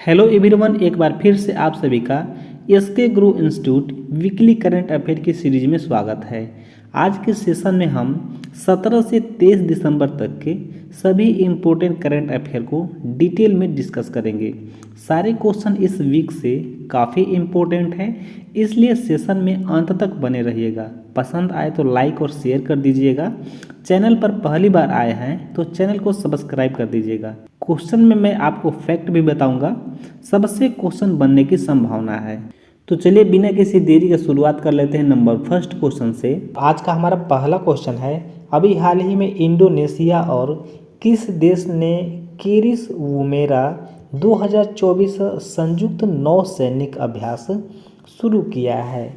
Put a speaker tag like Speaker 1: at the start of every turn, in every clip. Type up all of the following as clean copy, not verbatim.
Speaker 1: Hello everyone, एक बार फिर से आप सभी का एसके गुरु इंस्टीट्यूट वीकली करंट अफेयर की सीरीज में स्वागत है। आज के सेशन में हम 17 से 23 दिसंबर तक के सभी इम्पोर्टेंट करंट अफेयर को डिटेल में डिस्कस करेंगे। सारे क्वेश्चन इस वीक से काफ़ी इम्पोर्टेंट है, इसलिए सेशन में अंत तक बने रहिएगा। पसंद आए तो लाइक और शेयर कर दीजिएगा। चैनल पर पहली बार आए हैं तो चैनल को सब्सक्राइब कर दीजिएगा। क्वेश्चन में मैं आपको फैक्ट भी बताऊंगा, सबसे क्वेश्चन बनने की संभावना है। तो चलिए बिना किसी देरी के शुरुआत कर लेते हैं नंबर फर्स्ट क्वेश्चन से। आज का हमारा पहला क्वेश्चन है, अभी हाल ही में इंडोनेशिया और किस देश ने केरिस वुमेरा 2024 संयुक्त नौ सैनिक अभ्यास शुरू किया है?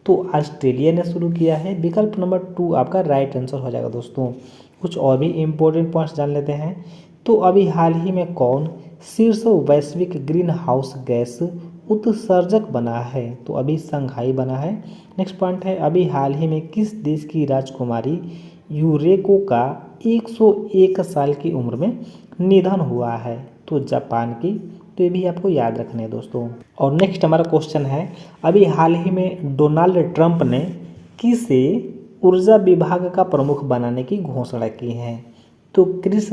Speaker 1: तो ऑस्ट्रेलिया ने शुरू किया है। विकल्प नंबर 2 आपका राइट आंसर हो जाएगा। दोस्तों कुछ और भी इम्पोर्टेंट पॉइंट्स जान लेते हैं। तो अभी हाल ही में कौन शीर्ष वैश्विक ग्रीन हाउस गैस उत्सर्जक बना है? तो अभी शंघाई बना है। नेक्स्ट पॉइंट है, अभी हाल ही में किस देश की राजकुमारी यूरेको का 101 साल की उम्र में निधन हुआ है? तो जापान की। तो ये भी आपको याद रखना है दोस्तों। और नेक्स्ट हमारा क्वेश्चन है, अभी हाल ही में डोनाल्ड ट्रंप ने किसे ऊर्जा विभाग का प्रमुख बनाने की घोषणा की है? तो क्रिस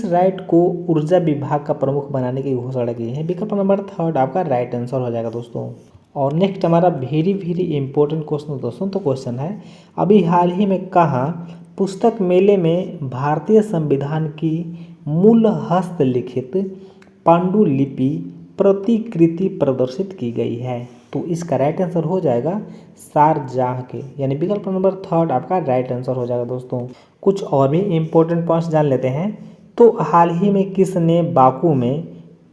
Speaker 1: राइट को ऊर्जा विभाग का प्रमुख बनाने की घोषणा की है। विकल्प नंबर 3 आपका राइट आंसर हो जाएगा दोस्तों। और नेक्स्ट हमारा वेरी इंपॉर्टेंट क्वेश्चन दोस्तों। तो क्वेश्चन है, अभी हाल ही में कहाँ पुस्तक मेले में भारतीय संविधान की मूल हस्तलिखित पांडुलिपि प्रतिकृति प्रदर्शित की गई है? तो इसका राइट आंसर हो जाएगा शारजाह के, यानी विकल्प नंबर 3 आपका राइट आंसर हो जाएगा दोस्तों। कुछ और भी इम्पोर्टेंट पॉइंट्स जान लेते हैं। तो हाल ही में किसने बाकू में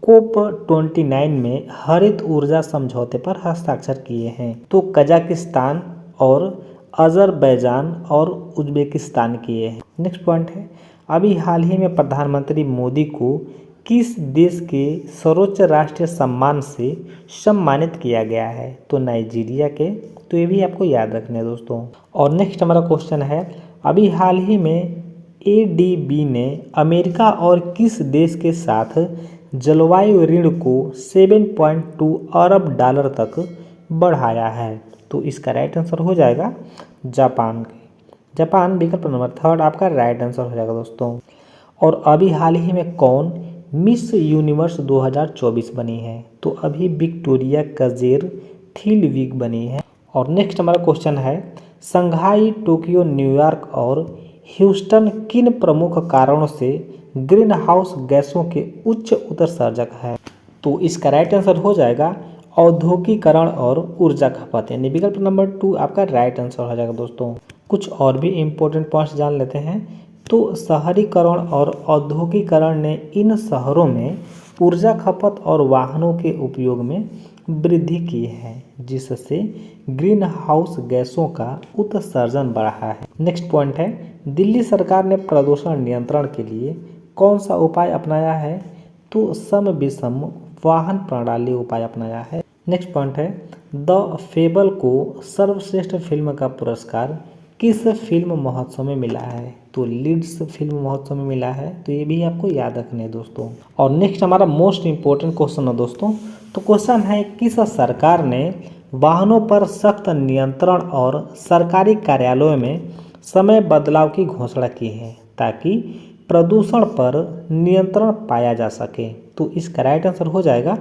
Speaker 1: कोप 29 में हरित ऊर्जा समझौते पर हस्ताक्षर किए हैं? तो कजाकिस्तान और अजरबैजान और उज्बेकिस्तान किए हैं। नेक्स्ट पॉइंट है, अभी हाल ही में प्रधानमंत्री मोदी को किस देश के सर्वोच्च राष्ट्रीय सम्मान से सम्मानित किया गया है? तो नाइजीरिया के। तो ये भी आपको याद रखना है दोस्तों। और नेक्स्ट हमारा क्वेश्चन है, अभी हाल ही में एडीबी ने अमेरिका और किस देश के साथ जलवायु ऋण को 7.2 अरब डॉलर तक बढ़ाया है? तो इसका राइट आंसर हो जाएगा जापान के। जापान विकल्प नंबर 3 आपका राइट आंसर हो जाएगा दोस्तों। और अभी हाल ही में कौन मिस यूनिवर्स 2024 बनी है? तो अभी विक्टोरिया कजेर थिलविग बनी है। और नेक्स्ट हमारा क्वेश्चन है, शंघाई, टोक्यो, न्यूयॉर्क और ह्यूस्टन किन प्रमुख कारणों से ग्रीन हाउस गैसों के उच्च उत्सर्जक है? तो इसका राइट आंसर हो जाएगा औद्योगिकरण और ऊर्जा खपत, यानी विकल्प नंबर 2 आपका राइट आंसर हो जाएगा दोस्तों। कुछ और भी इम्पोर्टेंट पॉइंट्स जान लेते हैं। तो शहरीकरण और औद्योगिकरण ने इन शहरों में ऊर्जा खपत और वाहनों के उपयोग में वृद्धि की है, जिससे ग्रीन हाउस गैसों का उत्सर्जन बढ़ा है। नेक्स्ट पॉइंट है, दिल्ली सरकार ने प्रदूषण नियंत्रण के लिए कौन सा उपाय अपनाया है? तो सम विषम वाहन प्रणाली उपाय अपनाया है। नेक्स्ट पॉइंट है, द फेबल को सर्वश्रेष्ठ फिल्म का पुरस्कार किस फिल्म महोत्सव में मिला है? तो लीड्स फिल्म महोत्सव में मिला है। तो ये भी आपको याद रखने हैं दोस्तों। और नेक्स्ट हमारा मोस्ट इम्पोर्टेंट क्वेश्चन है दोस्तों। तो क्वेश्चन है, किस सरकार ने वाहनों पर सख्त नियंत्रण और सरकारी कार्यालयों में समय बदलाव की घोषणा की है ताकि प्रदूषण पर नियंत्रण पाया जा सके? तो इसका राइट आंसर हो जाएगा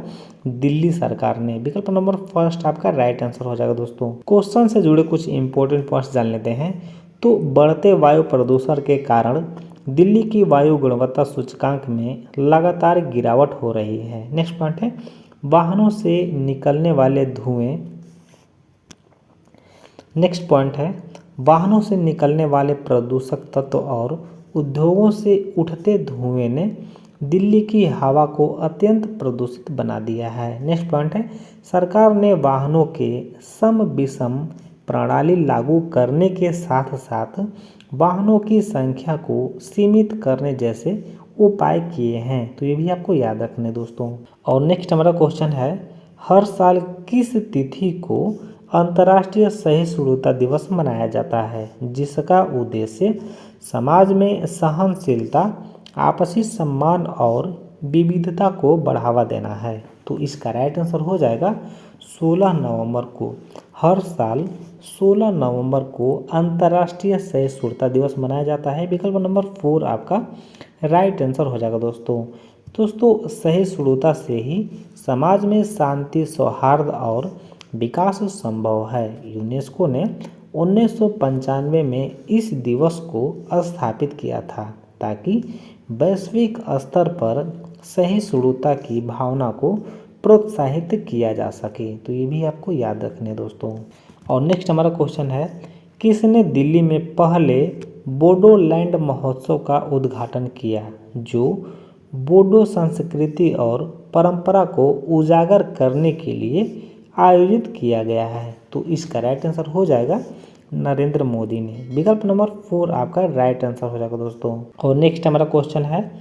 Speaker 1: दिल्ली सरकार ने। विकल्प नंबर 1 आपका राइट आंसर हो जाएगा दोस्तों। क्वेश्चन से जुड़े कुछ इंपॉर्टेंट पॉइंट्स जान लेते हैं। तो बढ़ते वायु प्रदूषण के कारण दिल्ली की वायु गुणवत्ता सूचकांक में लगातार गिरावट हो रही है। नेक्स्ट पॉइंट है, वाहनों से निकलने वाले धुएं। नेक्स्ट पॉइंट है, वाहनों से निकलने वाले प्रदूषक तत्व और उद्योगों से उठते धुएं ने दिल्ली की हवा को अत्यंत प्रदूषित बना दिया है। नेक्स्ट पॉइंट है, सरकार ने वाहनों के सम विषम प्रणाली लागू करने के साथ साथ वाहनों की संख्या को सीमित करने जैसे उपाय किए हैं। तो ये भी आपको याद रखने दोस्तों। और नेक्स्ट हमारा क्वेश्चन है, हर साल किस तिथि को अंतर्राष्ट्रीय सहिष्णुता दिवस मनाया जाता है, जिसका उद्देश्य समाज में सहनशीलता, आपसी सम्मान और विविधता को बढ़ावा देना है। तो इसका राइट आंसर हो जाएगा 16 नवंबर को। हर साल 16 नवंबर को अंतर्राष्ट्रीय सहिष्णुता दिवस मनाया जाता है। विकल्प नंबर 4 आपका राइट आंसर हो जाएगा दोस्तों सहिष्णुता से ही समाज में शांति, सौहार्द और विकास संभव है। यूनेस्को ने 1995 में इस दिवस को स्थापित किया था ताकि वैश्विक स्तर पर सहिष्णुता की भावना को प्रोत्साहित किया जा सके। तो ये भी आपको याद रखने दोस्तों। और नेक्स्ट हमारा क्वेश्चन है, किसने दिल्ली में पहले बोडोलैंड महोत्सव का उद्घाटन किया, जो बोडो संस्कृति और परंपरा को उजागर करने के लिए आयोजित किया गया है। तो इसका राइट आंसर हो जाएगा नरेंद्र मोदी ने। विकल्प नंबर 4 आपका राइट आंसर हो जाएगा दोस्तों। और नेक्स्ट हमारा क्वेश्चन है,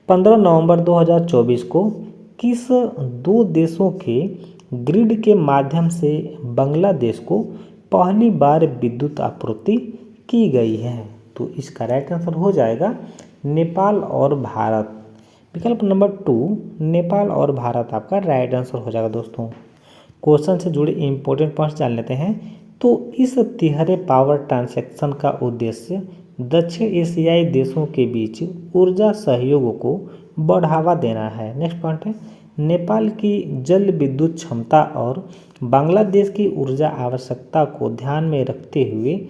Speaker 1: 15 नवंबर 2024 को किस दो देशों के ग्रिड के माध्यम से बांग्लादेश को पहली बार विद्युत आपूर्ति की गई है? तो इसका राइट आंसर हो जाएगा नेपाल और भारत। विकल्प नंबर 2 नेपाल और भारत आपका राइट आंसर हो जाएगा दोस्तों। क्वेश्चन से जुड़े इंपॉर्टेंट पॉइंट्स जान लेते हैं। तो इस तिहरे पावर ट्रांजैक्शन का उद्देश्य दक्षिण एशियाई देशों के बीच ऊर्जा सहयोग को बढ़ावा देना है। नेक्स्ट पॉइंट है, नेपाल की जल विद्युत क्षमता और बांग्लादेश की ऊर्जा आवश्यकता को ध्यान में रखते हुए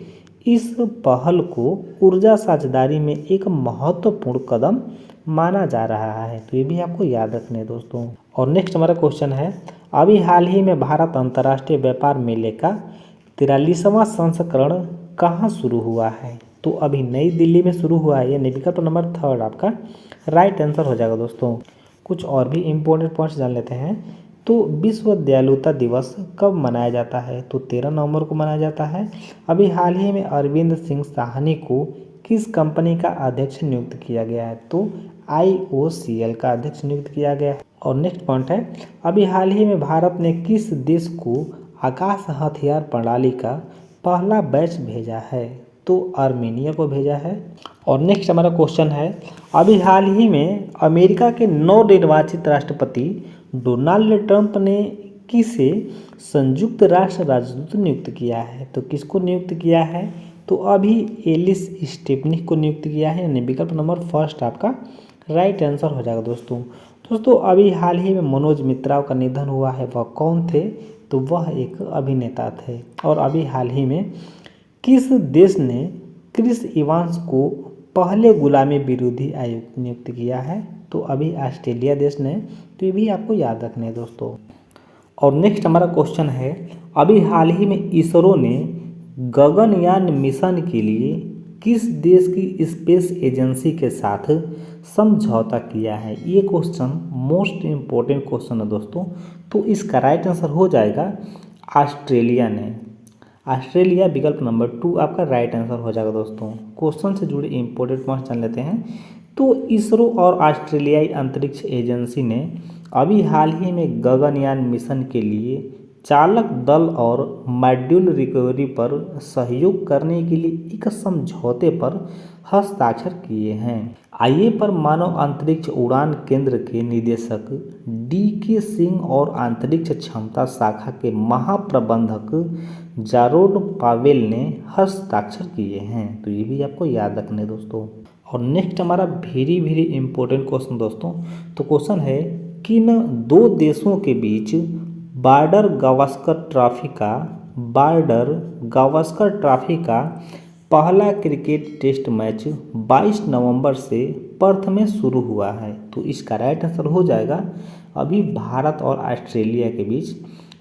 Speaker 1: इस पहल को ऊर्जा साझेदारी में एक महत्वपूर्ण कदम माना जा रहा है। तो ये भी आपको याद रखने दोस्तों। और नेक्स्ट हमारा क्वेश्चन है, अभी हाल ही में भारत अंतर्राष्ट्रीय व्यापार मेले का 43वां संस्करण कहाँ शुरू हुआ है? तो अभी नई दिल्ली में शुरू हुआ है। यानी विकल्प नंबर 3 आपका राइट आंसर हो जाएगा दोस्तों। कुछ और भी इम्पोर्टेंट पॉइंट्स जान लेते हैं। तो विश्व दयालुता दिवस कब मनाया जाता है? तो 13 नवंबर को मनाया जाता है। अभी हाल ही में अरविंद सिंह साहनी को किस कंपनी का अध्यक्ष नियुक्त किया गया है? तो IOCL का अध्यक्ष नियुक्त किया गया है। और नेक्स्ट पॉइंट है, अभी हाल ही में भारत ने किस देश को आकाश हथियार प्रणाली का पहला बैच भेजा है? तो आर्मेनिया को भेजा है। और नेक्स्ट हमारा क्वेश्चन है, अभी हाल ही में अमेरिका के नवनिर्वाचित राष्ट्रपति डोनाल्ड ट्रंप ने किसे संयुक्त राष्ट्र राजदूत नियुक्त किया है? तो किसको नियुक्त किया है? तो अभी एलिस स्टेफनी को नियुक्त किया है। यानी विकल्प नंबर 1 आपका राइट आंसर हो जाएगा दोस्तों अभी हाल ही में मनोज मित्रा का निधन हुआ है। वह कौन थे? तो वह एक अभिनेता थे। और अभी हाल ही में किस देश ने क्रिस इवांस को पहले गुलामी विरोधी आयुक्त नियुक्त किया है? तो अभी ऑस्ट्रेलिया देश ने। तो ये भी आपको याद रखने हैं दोस्तों। और नेक्स्ट हमारा क्वेश्चन है, अभी हाल ही में इसरो ने गगनयान मिशन के लिए किस देश की स्पेस एजेंसी के साथ समझौता किया है? ये क्वेश्चन मोस्ट इम्पोर्टेंट क्वेश्चन है दोस्तों। तो इसका राइट आंसर हो जाएगा ऑस्ट्रेलिया ने। ऑस्ट्रेलिया विकल्प नंबर 2 आपका राइट आंसर हो जाएगा दोस्तों। क्वेश्चन से जुड़े इंपॉर्टेंट पॉइंट जान लेते हैं। तो इसरो और ऑस्ट्रेलियाई अंतरिक्ष एजेंसी ने अभी हाल ही में गगनयान मिशन के लिए चालक दल और मॉड्यूल रिकवरी पर सहयोग करने के लिए एक समझौते पर हस्ताक्षर किए हैं। आइए पर मानव अंतरिक्ष उड़ान केंद्र के निदेशक DK सिंह और अंतरिक्ष क्षमता शाखा के महाप्रबंधक जारोड पावेल ने हस्ताक्षर किए हैं। तो ये भी आपको याद रखने दोस्तों। और नेक्स्ट हमारा वेरी वेरी इंपॉर्टेंट क्वेश्चन दोस्तों। तो क्वेश्चन है, किन दो देशों के बीच बॉर्डर गावस्कर ट्रॉफी का पहला क्रिकेट टेस्ट मैच 22 नवंबर से पर्थ में शुरू हुआ है? तो इसका राइट आंसर हो जाएगा अभी भारत और ऑस्ट्रेलिया के बीच।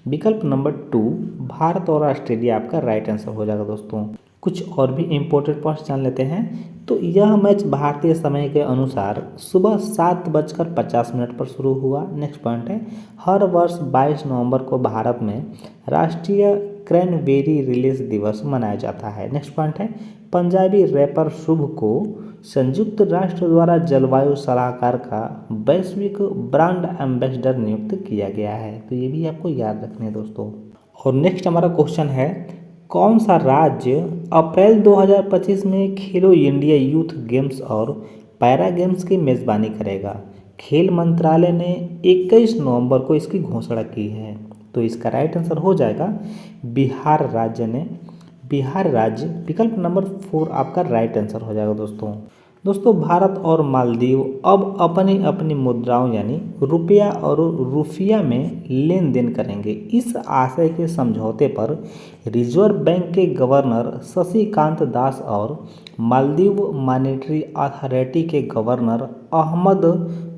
Speaker 1: विकल्प नंबर 2 भारत और ऑस्ट्रेलिया आपका राइट आंसर हो जाएगा दोस्तों। कुछ और भी इम्पोर्टेंट पॉइंट्स जान लेते हैं। तो यह मैच भारतीय समय के अनुसार सुबह 7:50 पर शुरू हुआ। नेक्स्ट पॉइंट है, हर वर्ष 22 नवंबर को भारत में राष्ट्रीय क्रैनबेरी रिलीज दिवस मनाया जाता है। नेक्स्ट पॉइंट है, पंजाबी रैपर शुभ को संयुक्त राष्ट्र द्वारा जलवायु सलाहकार का वैश्विक ब्रांड एम्बेसडर नियुक्त किया गया है। तो ये भी आपको याद रखने हैं दोस्तों। और नेक्स्ट हमारा क्वेश्चन है, कौन सा राज्य अप्रैल 2025 में खेलो इंडिया यूथ गेम्स और पैरा गेम्स की मेज़बानी करेगा? खेल मंत्रालय ने 21 नवंबर को इसकी घोषणा की है। तो इसका राइट आंसर हो जाएगा बिहार राज्य ने, बिहार राज्य। विकल्प नंबर 4 आपका राइट आंसर हो जाएगा दोस्तों। भारत और मालदीव अब अपनी अपनी मुद्राओं यानी रुपया और रुफिया में लेन देन करेंगे। इस आशय के समझौते पर रिजर्व बैंक के गवर्नर शशिकांत दास और मालदीव मॉनेटरी अथॉरिटी के गवर्नर अहमद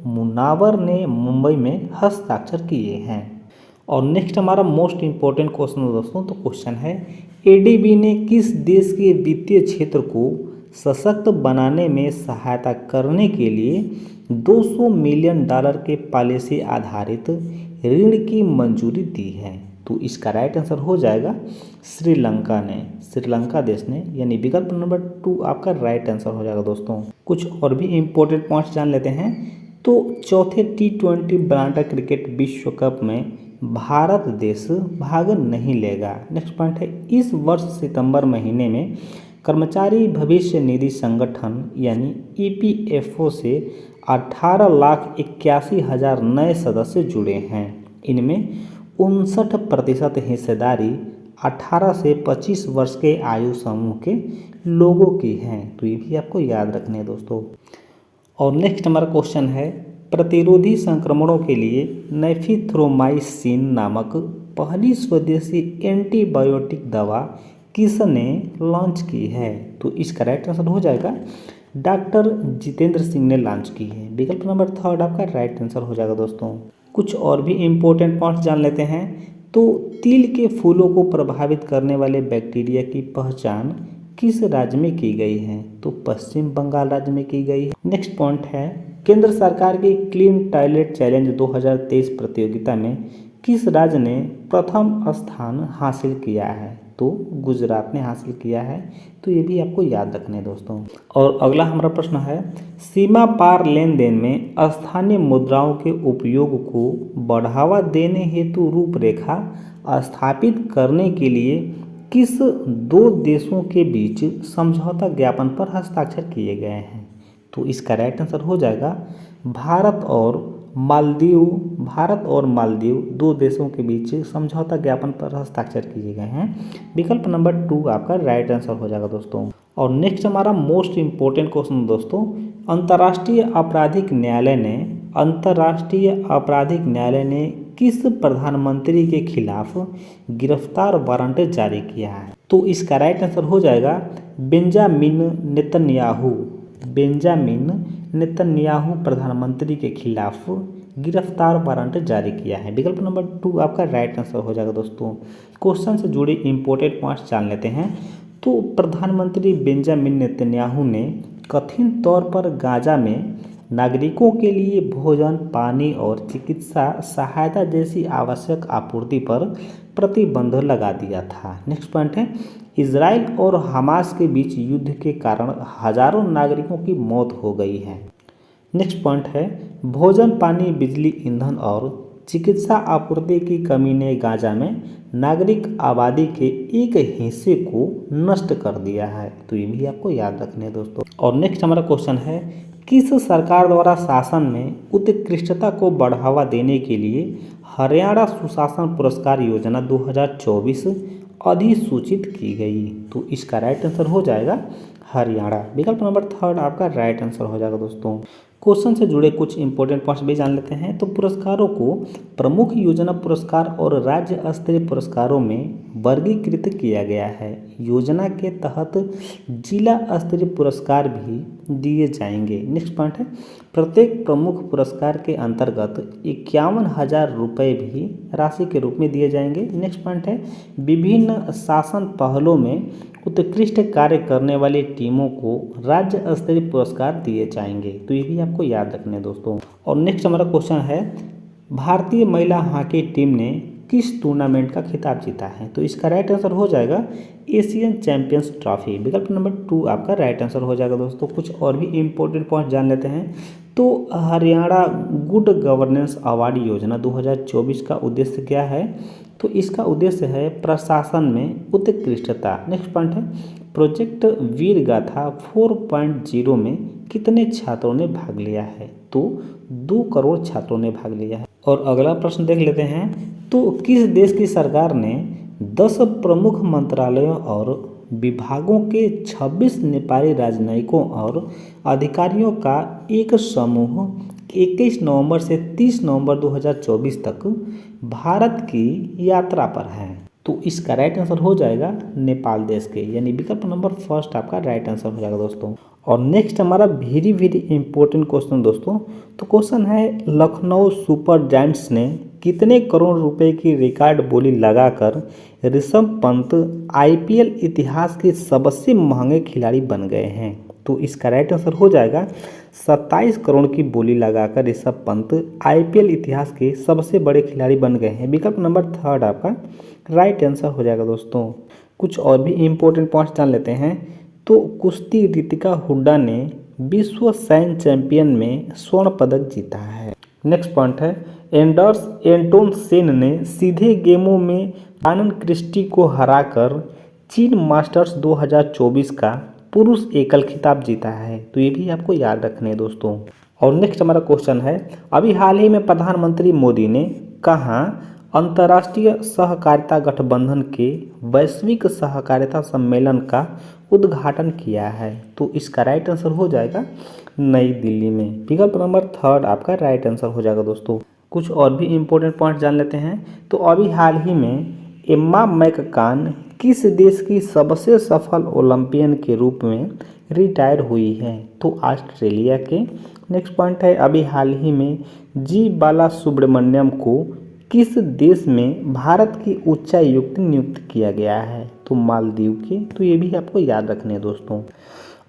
Speaker 1: मुनावर ने मुंबई में हस्ताक्षर किए हैं। और नेक्स्ट हमारा मोस्ट इम्पोर्टेंट क्वेश्चन है दोस्तों। तो क्वेश्चन है, एडीबी ने किस देश के वित्तीय क्षेत्र को सशक्त बनाने में सहायता करने के लिए $200 मिलियन के पॉलिसी आधारित ऋण की मंजूरी दी है? तो इसका राइट आंसर हो जाएगा श्रीलंका ने, श्रीलंका देश ने, यानी विकल्प नंबर 2 आपका राइट आंसर हो जाएगा दोस्तों। कुछ और भी इम्पोर्टेंट पॉइंट्स जान लेते हैं। तो चौथे T20 ब्रांडा क्रिकेट विश्व कप में भारत देश भाग नहीं लेगा। नेक्स्ट पॉइंट है, इस वर्ष सितंबर महीने में कर्मचारी भविष्य निधि संगठन यानी EPFO से 18,81,000 नए सदस्य जुड़े हैं। इनमें 59% हिस्सेदारी 18 से 25 वर्ष के आयु समूह के लोगों की है। तो ये भी आपको याद रखने हैं दोस्तों। और नेक्स्ट हमारा क्वेश्चन है, प्रतिरोधी संक्रमणों के लिए नेफिथ्रोमाइसिन नामक पहली स्वदेशी एंटीबायोटिक दवा किसने लॉन्च की है? तो इसका राइट आंसर हो जाएगा डॉक्टर जितेंद्र सिंह ने लॉन्च की है। विकल्प नंबर 3 आपका राइट आंसर हो जाएगा दोस्तों। कुछ और भी इम्पोर्टेंट पॉइंट्स जान लेते हैं। तो तिल के फूलों को प्रभावित करने वाले बैक्टीरिया की पहचान किस राज्य में की गई है? तो पश्चिम बंगाल राज्य में की गई है। नेक्स्ट पॉइंट है, केंद्र सरकार की क्लीन टॉयलेट चैलेंज 2023 प्रतियोगिता में किस राज्य ने प्रथम स्थान हासिल किया है? तो गुजरात ने हासिल किया है। तो ये भी आपको याद रखने हैं दोस्तों। और अगला हमारा प्रश्न है, सीमा पार लेन देन में स्थानीय मुद्राओं के उपयोग को बढ़ावा देने हेतु रूपरेखा स्थापित करने के लिए किस 2 देशों के बीच समझौता ज्ञापन पर हस्ताक्षर किए गए हैं? तो इसका राइट आंसर हो जाएगा भारत और मालदीव। 2 देशों के बीच समझौता ज्ञापन पर हस्ताक्षर किए गए हैं। विकल्प नंबर 2 आपका राइट आंसर हो जाएगा दोस्तों। और नेक्स्ट हमारा मोस्ट इम्पोर्टेंट क्वेश्चन दोस्तों, अंतर्राष्ट्रीय आपराधिक न्यायालय ने किस प्रधानमंत्री के खिलाफ गिरफ्तार वारंट जारी किया है? तो इसका राइट आंसर हो जाएगा बेंजामिन नेतन्याहू प्रधानमंत्री के खिलाफ गिरफ्तार वारंट जारी किया है। विकल्प नंबर 2 आपका राइट आंसर हो जाएगा दोस्तों। क्वेश्चन से जुड़े इंपॉर्टेंट पॉइंट्स जान लेते हैं। तो प्रधानमंत्री बेंजामिन नेतन्याहू ने कथित तौर पर गाजा में नागरिकों के लिए भोजन, पानी और चिकित्सा सहायता जैसी आवश्यक आपूर्ति पर प्रतिबंध लगा दिया था। नेक्स्ट पॉइंट है, इजराइल और हमास के बीच युद्ध के कारण हजारों नागरिकों की मौत हो गई है। नेक्स्ट पॉइंट है, भोजन, पानी, बिजली, ईंधन और चिकित्सा आपूर्ति की कमी ने गाजा में नागरिक आबादी के एक हिस्से को नष्ट कर दिया है। तो ये भी आपको याद रखने हैं दोस्तों। और नेक्स्ट हमारा क्वेश्चन है, किस सरकार द्वारा शासन में उत्कृष्टता को बढ़ावा देने के लिए हरियाणा सुशासन पुरस्कार योजना 2024 अधिसूचित की गई? तो इसका राइट आंसर हो जाएगा हरियाणा। विकल्प नंबर 3 आपका राइट आंसर हो जाएगा दोस्तों। क्वेश्चन से जुड़े कुछ इंपॉर्टेंट पॉइंट्स भी जान लेते हैं। तो पुरस्कारों को प्रमुख योजना पुरस्कार और राज्य स्तरीय पुरस्कारों में वर्गीकृत किया गया है। योजना के तहत जिला स्तरीय पुरस्कार भी दिए जाएंगे। नेक्स्ट पॉइंट है, प्रत्येक प्रमुख पुरस्कार के अंतर्गत 51,000 रुपये भी राशि के रूप में दिए जाएंगे। नेक्स्ट पॉइंट है, विभिन्न शासन पहलों में उत्कृष्ट कार्य करने वाली टीमों को राज्य स्तरीय पुरस्कार दिए जाएंगे। तो ये भी आपको याद रखने हैं दोस्तों। और नेक्स्ट हमारा क्वेश्चन है, भारतीय महिला हॉकी टीम ने किस टूर्नामेंट का खिताब जीता है? तो इसका राइट आंसर हो जाएगा एशियन चैंपियंस ट्रॉफी। विकल्प नंबर 2 आपका राइट आंसर हो जाएगा दोस्तों। कुछ और भी इम्पोर्टेंट पॉइंट जान लेते हैं। तो हरियाणा गुड गवर्नेंस अवार्ड योजना 2024 का उद्देश्य क्या है? तो इसका उद्देश्य है प्रशासन में उत्कृष्टता। नेक्स्ट पॉइंट है प्रोजेक्ट वीर गाथा 4.0 में कितने छात्रों ने भाग लिया है? तो 2 करोड़ छात्रों ने भाग लिया है। और अगला प्रश्न देख लेते हैं, तो किस देश की सरकार ने 10 प्रमुख मंत्रालयों और विभागों के 26 नेपाली राजनयिकों और अधिकारियों का एक समूह 21 नवंबर से 30 नवंबर 2024 तक भारत की यात्रा पर है? तो इसका राइट आंसर हो जाएगा नेपाल देश के, यानी विकल्प नंबर फर्स्ट आपका राइट आंसर हो जाएगा दोस्तों। और नेक्स्ट हमारा वेरी वेरी इंपॉर्टेंट क्वेश्चन दोस्तों, तो क्वेश्चन है लखनऊ सुपर जायंट्स ने कितने करोड़ रुपए की रिकॉर्ड बोली लगाकर ऋषभ पंत आईपीएल इतिहास के सबसे महंगे खिलाड़ी बन गए हैं? तो इसका राइट आंसर हो जाएगा 27 करोड़ की बोली लगाकर ऋषभ पंत आईपीएल इतिहास के सबसे बड़े खिलाड़ी बन गए हैं। विकल्प नंबर थर्ड आपका राइट आंसर हो जाएगा दोस्तों। कुछ और भी इम्पोर्टेंट पॉइंट्स जान लेते हैं, तो कुश्ती रितिका हुड्डा ने विश्व सैन्य चैंपियन में स्वर्ण पदक जीता है। नेक्स्ट पॉइंट है एंडर्स एंटोन सेन ने सीधे गेमों में आनंद क्रिस्टी को हराकर चीन मास्टर्स 2024 का पुरुष एकल खिताब जीता है। तो ये भी आपको याद रखने हैं दोस्तों। और नेक्स्ट हमारा क्वेश्चन है अभी हाल ही में प्रधानमंत्री मोदी ने कहाँ अंतर्राष्ट्रीय सहकारिता गठबंधन के वैश्विक सहकारिता सम्मेलन का उद्घाटन किया है? तो इसका राइट आंसर हो जाएगा नई दिल्ली में। विकल्प नंबर थर्ड आपका राइट आंसर हो जाएगा दोस्तों। कुछ और भी इम्पोर्टेंट पॉइंट जान लेते हैं, तो अभी हाल ही में एम्मा मैककान किस देश की सबसे सफल ओलंपियन के रूप में रिटायर हुई है? तो ऑस्ट्रेलिया के। नेक्स्ट पॉइंट है अभी हाल ही में जी बाला सुब्रमण्यम को किस देश में भारत की उच्चायुक्त नियुक्त किया गया है? तो मालदीव के। तो ये भी आपको याद रखने हैं दोस्तों।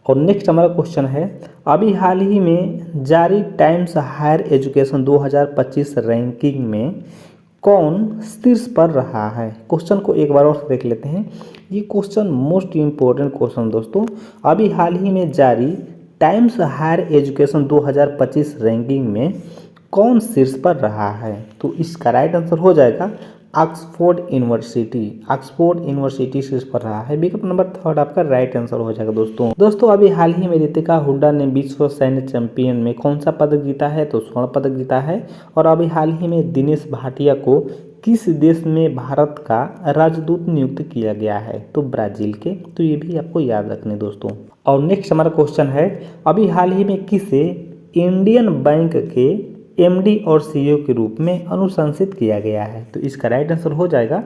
Speaker 1: और नेक्स्ट हमारा क्वेश्चन है अभी हाल ही में जारी टाइम्स हायर एजुकेशन 2025 रैंकिंग में कौन शीर्ष पर रहा है? क्वेश्चन को एक बार और देख लेते हैं। ये क्वेश्चन मोस्ट इम्पोर्टेंट क्वेश्चन दोस्तों। अभी हाल ही में जारी टाइम्स हायर एजुकेशन 2025 रैंकिंग में कौन शीर्ष पर रहा है? तो इसका राइट आंसर हो जाएगा ऑक्सफोर्ड यूनिवर्सिटी। ऑक्सफोर्ड यूनिवर्सिटी शीर्ष पर रहा है। विकल्प नंबर थर्ड आपका राइट आंसर हो जाएगा दोस्तों। अभी हाल ही में रितिका हुड्डा ने विश्व सैन्य चैंपियन में कौन सा पदक जीता है? तो स्वर्ण पदक जीता है। और अभी हाल ही में दिनेश भाटिया को किस देश में भारत का राजदूत नियुक्त किया गया है? तो ब्राजील के। तो ये भी आपको याद रखने दोस्तों। और नेक्स्ट हमारा क्वेश्चन है अभी हाल ही में किसे इंडियन बैंक के एमडी और सीईओ के रूप में अनुशंसित किया गया है? तो इसका राइट आंसर हो जाएगा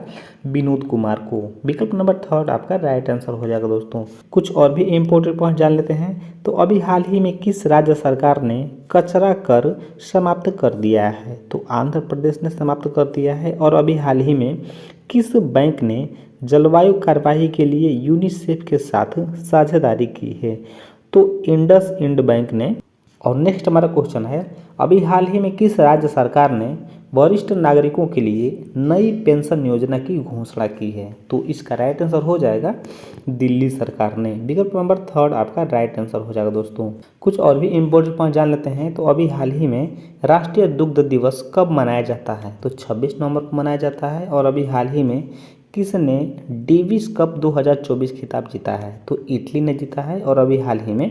Speaker 1: विनोद कुमार को। विकल्प नंबर थर्ड आपका राइट आंसर हो जाएगा दोस्तों। कुछ और भी इम्पोर्टेंट पॉइंट जान लेते हैं, तो अभी हाल ही में किस राज्य सरकार ने कचरा कर समाप्त कर दिया है? तो आंध्र प्रदेश ने समाप्त कर दिया है। और अभी हाल ही में किस बैंक ने जलवायु कार्यवाही के लिए यूनिसेफ के साथ साझेदारी की है? तो इंडस इंड बैंक ने। और नेक्स्ट हमारा क्वेश्चन है अभी हाल ही में किस राज्य सरकार ने वरिष्ठ नागरिकों के लिए नई पेंशन योजना की घोषणा की है? तो इसका राइट आंसर हो जाएगा दिल्ली सरकार ने। विकल्प नंबर थर्ड आपका राइट आंसर हो जाएगा दोस्तों। कुछ और भी इम्पोर्टेंट पॉइंट जान लेते हैं, तो अभी हाल ही में राष्ट्रीय दुग्ध दिवस कब मनाया जाता है? तो 26 नवंबर को मनाया जाता है। और अभी हाल ही में किसने डेविस कप 2024 खिताब जीता है? तो इटली ने जीता है। और अभी हाल ही में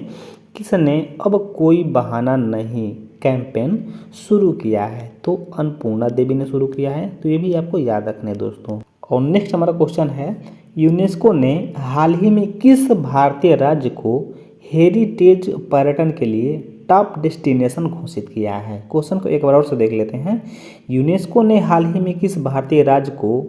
Speaker 1: किसने अब कोई बहाना नहीं कैंपेन शुरू किया है? तो अन्नपूर्णा देवी ने शुरू किया है। तो ये भी आपको याद रखने दोस्तों। और नेक्स्ट हमारा क्वेश्चन है यूनेस्को ने हाल ही में किस भारतीय राज्य को हेरिटेज पर्यटन के लिए टॉप डेस्टिनेशन घोषित किया है? क्वेश्चन को एक बार और से देख लेते हैं। यूनेस्को ने हाल ही में किस भारतीय राज्य को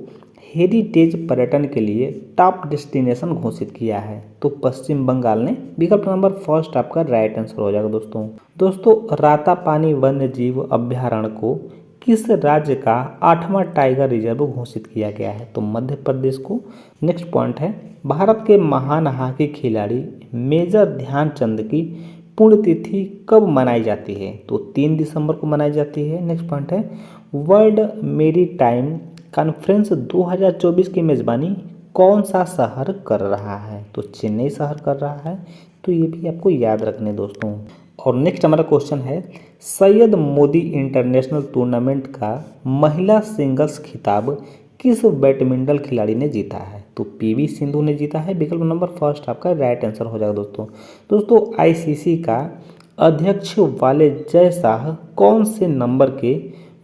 Speaker 1: हेरिटेज पर्यटन के लिए टॉप डेस्टिनेशन घोषित किया है? तो पश्चिम बंगाल ने। विकल्प नंबर फर्स्ट आपका राइट आंसर हो जाएगा दोस्तों। रातापानी वन्य जीव अभ्यारण्य को किस राज्य का 8वां टाइगर रिजर्व घोषित किया गया है? तो मध्य प्रदेश को। नेक्स्ट पॉइंट है भारत के महान हॉकी खिलाड़ी मेजर ध्यानचंद की पुण्यतिथि कब मनाई जाती है? तो 3 दिसंबर को मनाई जाती है। नेक्स्ट पॉइंट है वर्ल्ड मेरीटाइम कॉन्फ्रेंस 2024 की मेजबानी कौन सा शहर कर रहा है? तो चेन्नई शहर कर रहा है। तो ये भी आपको याद रखने दोस्तों। और नेक्स्ट हमारा क्वेश्चन है सैयद मोदी इंटरनेशनल टूर्नामेंट का महिला सिंगल्स खिताब किस बैडमिंटन खिलाड़ी ने जीता है? तो पीवी सिंधु ने जीता है। विकल्प नंबर फर्स्ट आपका राइट आंसर हो जाएगा दोस्तों आईसीसी का अध्यक्ष वाले जय शाह कौन से नंबर के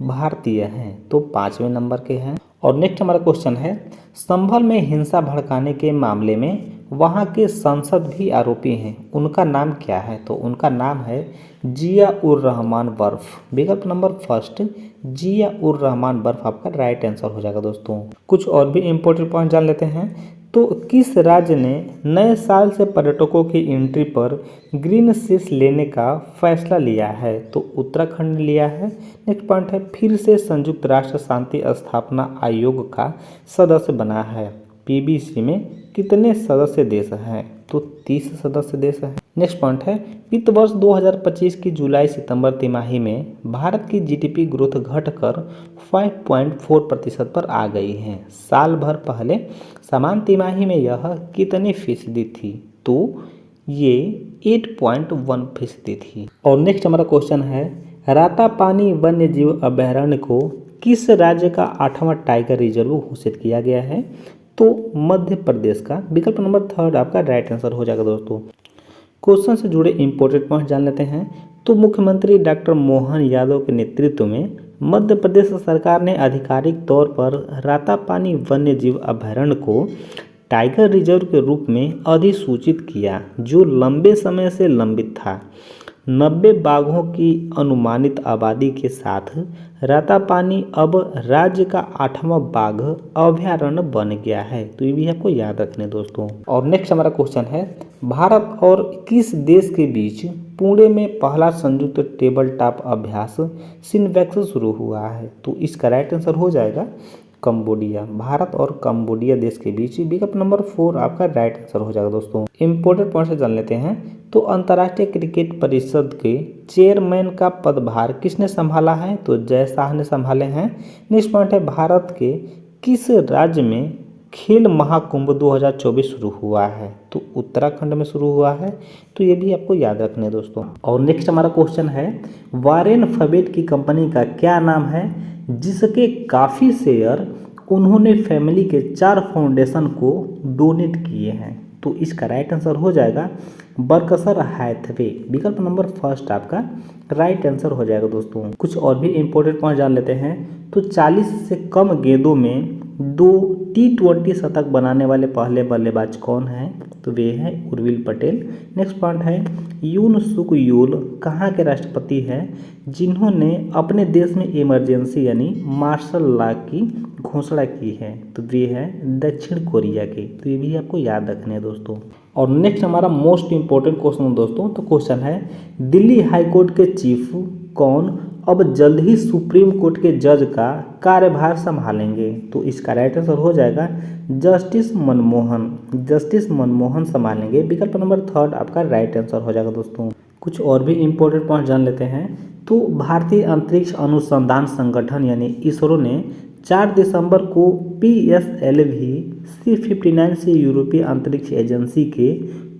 Speaker 1: भारतीय हैं? तो 5वें नंबर के हैं। और नेक्स्ट हमारा क्वेश्चन है, संभल में हिंसा भड़काने के मामले में वहाँ के सांसद भी आरोपी हैं, उनका नाम क्या है? तो उनका नाम है जिया उर रहमान बर्फ। विकल्प नंबर फर्स्ट जिया उर रहमान बर्फ आपका राइट आंसर हो जाएगा दोस्तों। कुछ और भी इंपॉर्टेंट पॉइंट जान लेते हैं। तो किस राज्य ने नए साल से पर्यटकों की एंट्री पर ग्रीन सेस लेने का फैसला लिया है? तो उत्तराखंड ने लिया है। नेक्स्ट पॉइंट है, फिर से संयुक्त राष्ट्र शांति स्थापना आयोग का सदस्य बना है। पीबीसी में कितने सदस्य देश हैं? तो 30 सदस्य देश हैं। नेक्स्ट पॉइंट है, वित्त वर्ष 2025 की जुलाई सितंबर तिमाही में भारत की जीडीपी ग्रोथ घटकर 5.4% पर आ गई है। साल भर पहले समान तिमाही में यह कितनी फीसदी थी? तो ये 8.1% थी। और नेक्स्ट हमारा क्वेश्चन है, रातापानी वन्य जीव अभयारण्य को किस राज्य का 8वां टाइगर रिजर्व घोषित किया गया है? तो मध्य प्रदेश का। विकल्प नंबर थर्ड आपका राइट आंसर हो जाएगा दोस्तों। क्वेश्चन से जुड़े इंपॉर्टेंट पॉइंट जान लेते हैं। तो मुख्यमंत्री डॉक्टर मोहन यादव के नेतृत्व में मध्य प्रदेश सरकार ने आधिकारिक तौर पर रातापानी वन्य जीव अभयारण्य को टाइगर रिजर्व के रूप में अधिसूचित किया, जो लंबे समय से लंबित था। 90 बाघों की अनुमानित आबादी के साथ रातापानी अब राज्य का 8वां बाघ अभयारण्य बन गया है। तो ये भी आपको याद रखने दोस्तों। और नेक्स्ट हमारा क्वेश्चन है, भारत और किस देश के बीच पुणे में पहला संयुक्त टेबल टॉप अभ्यास सिनवैक्स शुरू हुआ है? तो इसका राइट आंसर हो जाएगा कंबोडिया। भारत और कंबोडिया देश के बीच। विकल्प नंबर 4 आपका राइट आंसर हो जाएगा दोस्तों। इंपॉर्टेंट पॉइंट से जान लेते हैं। तो अंतर्राष्ट्रीय क्रिकेट परिषद के चेयरमैन का पदभार किसने संभाला है? तो जय शाह ने संभाले हैं। नेक्स्ट पॉइंट है, भारत के किस राज्य में खेल महाकुंभ 2024 शुरू हुआ है? तो उत्तराखंड में शुरू हुआ है। तो ये भी आपको याद रखने दोस्तों। और नेक्स्ट हमारा क्वेश्चन है, वॉरेन बफेट की कंपनी का क्या नाम है जिसके काफ़ी शेयर उन्होंने फैमिली के 4 फाउंडेशन को डोनेट किए हैं? तो इसका राइट आंसर हो जाएगा बर्कशर हैथवे। विकल्प नंबर फर्स्ट आपका राइट आंसर हो जाएगा दोस्तों। कुछ और भी इंपॉर्टेंट पॉइंट जान लेते हैं। तो 40 से कम गेंदों में 2 T20 शतक बनाने वाले पहले बल्लेबाज कौन हैं? तो वे हैं उर्विल पटेल। नेक्स्ट पॉइंट है, यून सुक यूल कहाँ के राष्ट्रपति हैं जिन्होंने अपने देश में इमरजेंसी यानी मार्शल लॉ की घोषणा की है? तो वे हैं दक्षिण कोरिया के। तो ये भी आपको याद रखने हैं दोस्तों। और नेक्स्ट हमारा मोस्ट इंपॉर्टेंट क्वेश्चन दोस्तों। तो क्वेश्चन है, दिल्ली हाई कोर्ट के चीफ कौन अब जल्द ही सुप्रीम कोर्ट के जज का कार्यभार संभालेंगे? तो इसका राइट आंसर हो जाएगा जस्टिस मनमोहन संभालेंगे। विकल्प नंबर थर्ड आपका राइट आंसर हो जाएगा दोस्तों। कुछ और भी इंपॉर्टेंट पॉइंट जान लेते हैं। तो भारतीय अंतरिक्ष अनुसंधान संगठन यानी इसरो ने 4 दिसंबर को PSLV C59 से यूरोपीय अंतरिक्ष एजेंसी के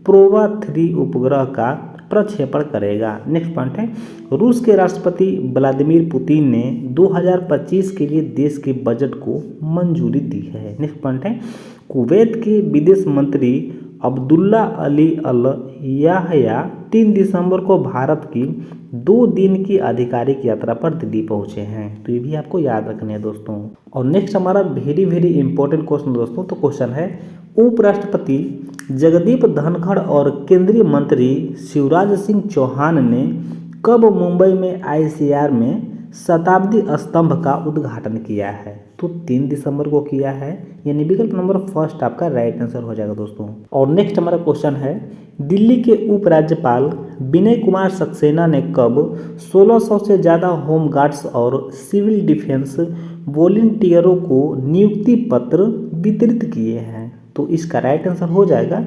Speaker 1: प्रोवा 3 उपग्रह का प्रक्षेपण करेगा। नेक्स्ट पॉइंट है, रूस के राष्ट्रपति व्लादिमीर पुतिन ने 2025 के लिए देश के बजट को मंजूरी दी है। नेक्स्ट पॉइंट है, कुवैत के विदेश मंत्री अब्दुल्ला अली अल याहया 3 दिसंबर को भारत की 2 दिन की आधिकारिक यात्रा पर दिल्ली पहुंचे हैं। तो ये भी आपको याद रखने हैं दोस्तों। और नेक्स्ट हमारा वेरी इंपॉर्टेंट क्वेश्चन दोस्तों। तो क्वेश्चन है, उपराष्ट्रपति जगदीप धनखड़ और केंद्रीय मंत्री शिवराज सिंह चौहान ने कब मुंबई में ICR में शताब्दी स्तंभ का उद्घाटन किया है? तो 3 दिसंबर को किया है, यानी विकल्प नंबर फर्स्ट आपका राइट आंसर हो जाएगा दोस्तों। और नेक्स्ट हमारा क्वेश्चन है, दिल्ली के उपराज्यपाल विनय कुमार सक्सेना ने कब 1600 से ज़्यादा होम गार्ड्स और सिविल डिफेंस वॉलंटियरों को नियुक्ति पत्र वितरित किए हैं? तो इसका राइट आंसर हो जाएगा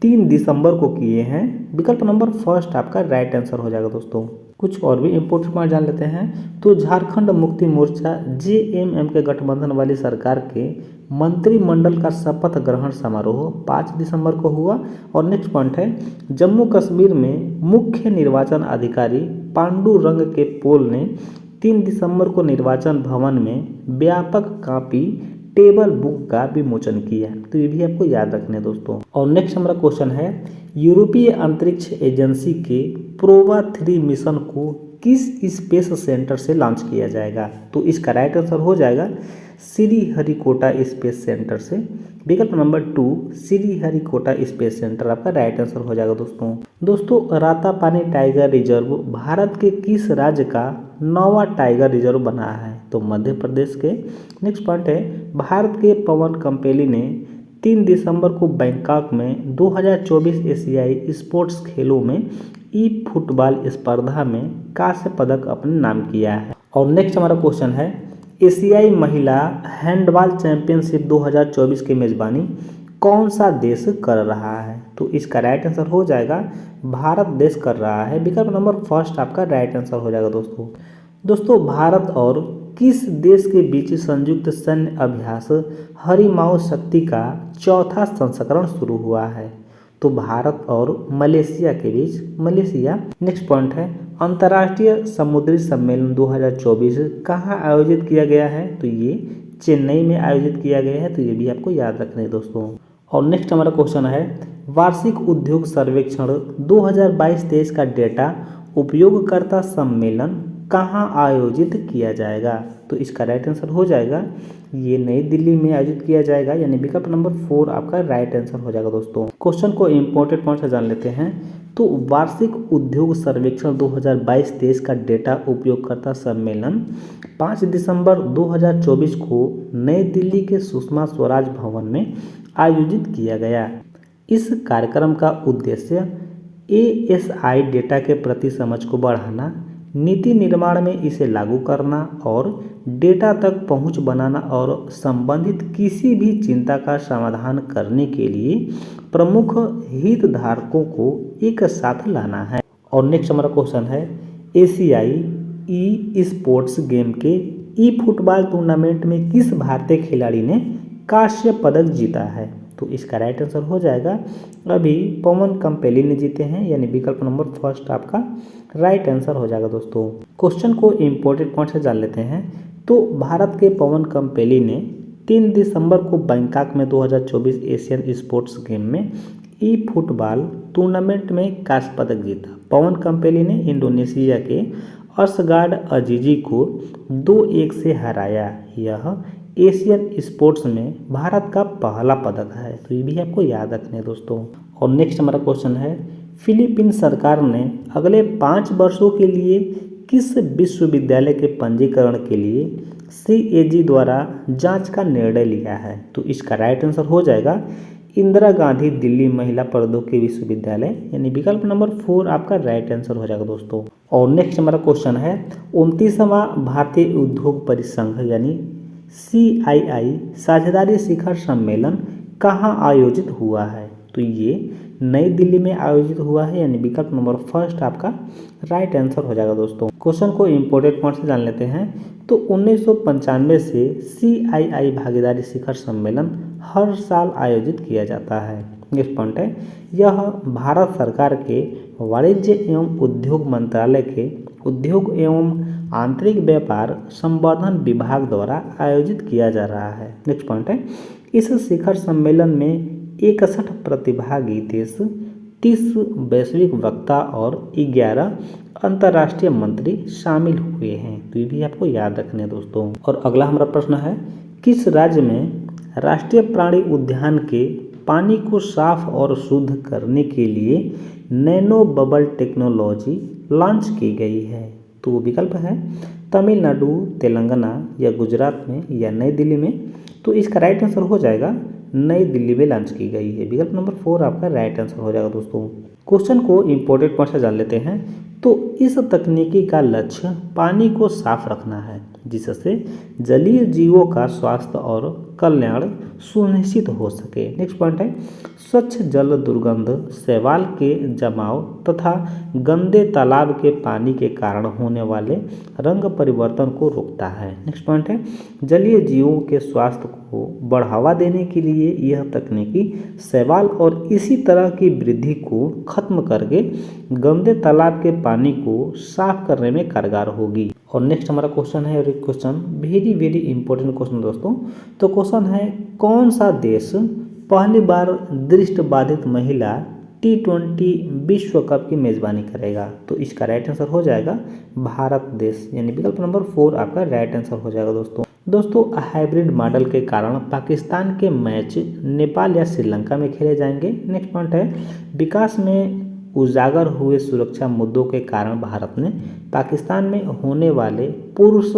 Speaker 1: 3 दिसंबर को किए हैं। विकल्प नंबर फर्स्ट आपका राइट आंसर हो जाएगा दोस्तों। कुछ और भी इंपॉर्टेंट पॉइंट जान लेते हैं। तो झारखंड मुक्ति मोर्चा JMM के गठबंधन वाली सरकार के मंत्रिमंडल का शपथ ग्रहण समारोह 5 दिसंबर को हुआ। और नेक्स्ट पॉइंट है, जम्मू कश्मीर में मुख्य निर्वाचन अधिकारी पांडुरंग के पोल ने 3 दिसंबर को निर्वाचन भवन में व्यापक कॉपी टेबल बुक का विमोचन किया। तो ये भी आपको याद रखना है दोस्तों। और नेक्स्ट हमारा क्वेश्चन है, यूरोपीय अंतरिक्ष एजेंसी के प्रोवा 3 मिशन को किस स्पेस सेंटर से लॉन्च किया जाएगा? तो इसका राइट आंसर हो जाएगा श्रीहरिकोटा स्पेस सेंटर से। विकल्प नंबर 2 श्रीहरिकोटा स्पेस सेंटर आपका राइट आंसर हो जाएगा दोस्तों रातापानी टाइगर रिजर्व भारत के किस राज्य का 9वां टाइगर रिजर्व बना है? तो मध्य प्रदेश के। नेक्स्ट पॉइंट है, भारत के पवन कम्पेली ने 3 दिसंबर को बैंकॉक में 2024 एशियाई स्पोर्ट्स खेलों में ई फुटबॉल स्पर्धा में कांस्य पदक अपने नाम किया है। और नेक्स्ट हमारा क्वेश्चन है, एशियाई महिला हैंडबॉल चैंपियनशिप 2024 की मेजबानी कौन सा देश कर रहा है? तो इसका राइट आंसर हो जाएगा भारत देश कर रहा है। विकल्प नंबर फर्स्ट आपका राइट आंसर हो जाएगा दोस्तों भारत और किस देश के बीच संयुक्त सैन्य अभ्यास हरिमाऊ शक्ति का 4था संस्करण शुरू हुआ है? तो भारत और मलेशिया के बीच। मलेशिया। नेक्स्ट पॉइंट है, अंतर्राष्ट्रीय समुद्री सम्मेलन 2024 कहाँ आयोजित किया गया है? तो ये चेन्नई में आयोजित किया गया है। तो ये भी आपको याद रखना है दोस्तों। और नेक्स्ट हमारा क्वेश्चन है, वार्षिक उद्योग सर्वेक्षण 2022-23 का डेटा उपयोगकर्ता सम्मेलन कहाँ आयोजित किया जाएगा? तो इसका राइट आंसर हो जाएगा ये नई दिल्ली में आयोजित किया जाएगा, यानी विकल्प नंबर 4 आपका राइट आंसर हो जाएगा दोस्तों। क्वेश्चन को इम्पोर्टेंट पॉइंट से जान लेते हैं। तो वार्षिक उद्योग सर्वेक्षण 2022-23 का डेटा उपयोगकर्ता सम्मेलन 5 दिसंबर 2024 को नई दिल्ली के सुषमा स्वराज भवन में आयोजित किया गया। इस कार्यक्रम का उद्देश्य ASI डेटा के प्रति समझ को बढ़ाना, नीति निर्माण में इसे लागू करना और डेटा तक पहुंच बनाना और संबंधित किसी भी चिंता का समाधान करने के लिए प्रमुख हितधारकों को एक साथ लाना है। और नेक्स्ट हमारा क्वेश्चन है, एशियाई ई स्पोर्ट्स गेम के ई फुटबॉल टूर्नामेंट में किस भारतीय खिलाड़ी ने कांस्य पदक जीता है? तो इसका राइट आंसर हो जाएगा अभी पवन कम्पेली ने जीते हैं, यानी विकल्प नंबर फर्स्ट आपका राइट आंसर हो जाएगा दोस्तों। क्वेश्चन को इम्पोर्टेंट पॉइंट से जान लेते हैं। तो भारत के पवन कम्पेली ने 3 दिसंबर को बैंकॉक में 2024 एशियन स्पोर्ट्स गेम में ई फुटबॉल टूर्नामेंट में कांस्य पदक जीता। पवन कम्पेली ने इंडोनेशिया के असगाड अजीजी को 2-1 से हराया। यह एशियन स्पोर्ट्स में भारत का पहला पदक है। तो ये भी आपको याद रखना है दोस्तों। और नेक्स्ट हमारा क्वेश्चन है, फिलीपीन सरकार ने अगले 5 वर्षों के लिए किस विश्वविद्यालय के पंजीकरण के लिए CAG द्वारा जांच का निर्णय लिया है? तो इसका राइट आंसर हो जाएगा इंदिरा गांधी दिल्ली महिला प्रौद्योगिकी विश्वविद्यालय, यानी विकल्प नंबर 4 आपका राइट आंसर हो जाएगा दोस्तों। और नेक्स्ट हमारा क्वेश्चन है, 29वां भारतीय उद्योग परिसंघ यानी CII साझेदारी शिखर सम्मेलन कहाँ आयोजित हुआ है? तो ये नई दिल्ली में आयोजित हुआ है, यानी विकल्प नंबर फर्स्ट आपका राइट आंसर हो जाएगा दोस्तों। क्वेश्चन को इम्पोर्टेंट पॉइंट से जान लेते हैं। तो 1995 से CII भागीदारी शिखर सम्मेलन हर साल आयोजित किया जाता है। नेक्स्ट पॉइंट है, यह भारत सरकार के वाणिज्य एवं उद्योग मंत्रालय के उद्योग एवं आंतरिक व्यापार संवर्धन विभाग द्वारा आयोजित किया जा रहा है। नेक्स्ट पॉइंट है, इस शिखर सम्मेलन में 61 प्रतिभागी देश, 30 वैश्विक वक्ता और 11 अंतर्राष्ट्रीय मंत्री शामिल हुए हैं। तो ये भी आपको याद रखना है दोस्तों। और अगला हमारा प्रश्न है, किस राज्य में राष्ट्रीय प्राणी उद्यान के पानी को साफ और शुद्ध करने के लिए नैनो बबल टेक्नोलॉजी लॉन्च की गई है? तो विकल्प है तमिलनाडु, तेलंगाना या गुजरात में या नई दिल्ली में। तो इसका राइट आंसर हो जाएगा नई दिल्ली में लॉन्च की गई है। विकल्प नंबर 4 आपका राइट आंसर हो जाएगा दोस्तों। क्वेश्चन को इम्पोर्टेंट पॉइंट से जान लेते हैं। तो इस तकनीकी का लक्ष्य पानी को साफ रखना है, जिससे जलीय जीवों का स्वास्थ्य और कल्याण सुनिश्चित हो सके। नेक्स्ट पॉइंट है, स्वच्छ जल दुर्गंध, शैवाल के जमाव तथा गंदे तालाब के पानी के कारण होने वाले रंग परिवर्तन को रोकता है। नेक्स्ट पॉइंट है, जलीय जीवों के स्वास्थ्य को बढ़ावा देने के लिए यह तकनीकी शैवाल और इसी तरह की वृद्धि को खत्म करके गंदे तालाब के पानी को साफ करने में कारगर होगी। और नेक्स्ट हमारा क्वेश्चन है एक question, very very important question दोस्तों। तो क्वेश्चन है, कौन सा देश पहली बार दृष्टिबाधित महिला T20 विश्व कप की मेजबानी करेगा? तो इसका राइट आंसर हो जाएगा भारत देश, यानी विकल्प नंबर 4 आपका राइट आंसर हो जाएगा दोस्तों हाइब्रिड मॉडल के कारण पाकिस्तान के मैच नेपाल या श्रीलंका में खेले जाएंगे। नेक्स्ट पॉइंट है, विकास में उजागर हुए सुरक्षा मुद्दों के कारण भारत ने पाकिस्तान में होने वाले पुरुष